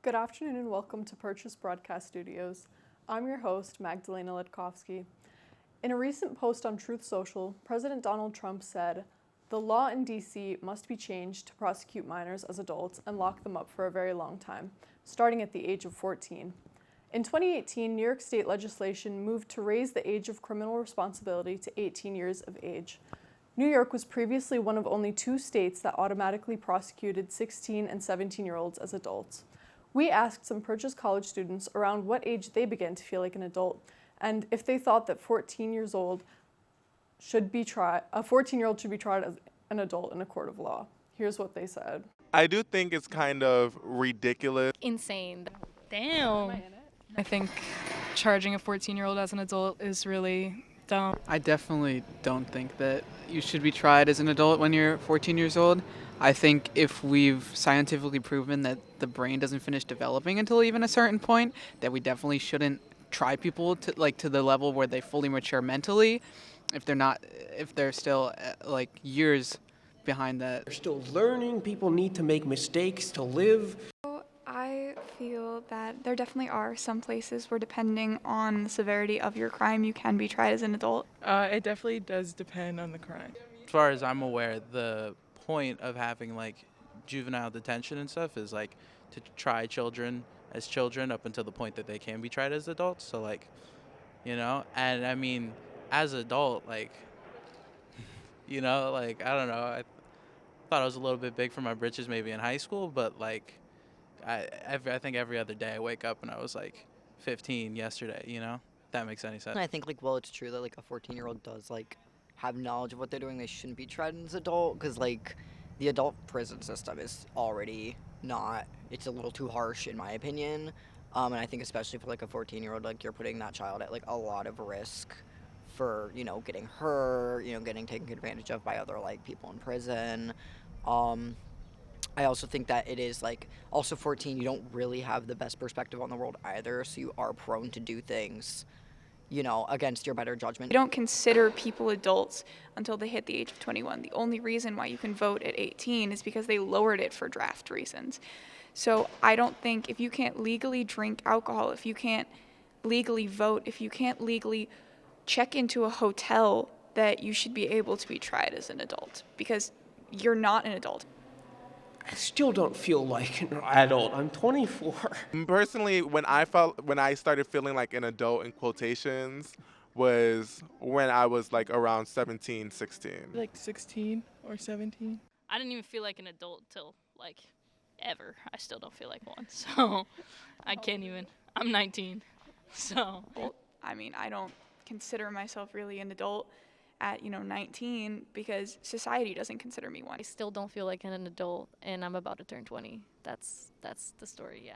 Good afternoon and welcome to Purchase Broadcast Studios. I'm your host, Magdalena Ledkovsky. In a recent post on Truth Social, President Donald Trump said, "The law in DC must be changed to prosecute minors as adults and lock them up for a very long time, starting at the age of 14. In 2018, New York state legislation moved to raise the age of criminal responsibility to 18 years of age. New York was previously one of only 2 states that automatically prosecuted 16 and 17-year-olds as adults. We asked some Purchase College students around what age they began to feel like an adult, and if they thought that 14-year-old should be tried as an adult in a court of law. Here's what they said. I do think it's kind of ridiculous. Insane. Damn. I think charging a 14-year-old as an adult is really dumb. I definitely don't think that you should be tried as an adult when you're 14 years old. I think if we've scientifically proven that the brain doesn't finish developing until even a certain point, that we definitely shouldn't try people to the level where they fully mature mentally, if they're still years behind that. They're still learning. People need to make mistakes to live. I feel that there definitely are some places where, depending on the severity of your crime, you can be tried as an adult. It definitely does depend on the crime. As far as I'm aware, the point of having juvenile detention and stuff is to try children as children up until the point that they can be tried as adults. So and I mean, as an adult, I don't know, I thought I was a little bit big for my britches maybe in high school, but I think every other day I wake up and I was 15 yesterday, if that makes any sense. I think while it's true that a 14-year-old does have knowledge of what they're doing, they shouldn't be tried as an adult, because the adult prison system is already it's a little too harsh in my opinion, and I think especially for a 14-year-old, you're putting that child at a lot of risk for getting hurt, getting taken advantage of by other people in prison. I also think that it is also 14, you don't really have the best perspective on the world either, so you are prone to do things against your better judgment. They don't consider people adults until they hit the age of 21. The only reason why you can vote at 18 is because they lowered it for draft reasons. So I don't think, if you can't legally drink alcohol, if you can't legally vote, if you can't legally check into a hotel, that you should be able to be tried as an adult, because you're not an adult. I still don't feel like an adult. I'm 24. Personally, when I started feeling like an adult in quotations was when I was around 17, 16. 16 or 17. I didn't even feel like an adult till ever. I still don't feel like one. So I can't even. I'm 19. So I mean, I don't consider myself really an adult at 19, because society doesn't consider me one. I still don't feel like an adult, and I'm about to turn 20. That's the story, yeah.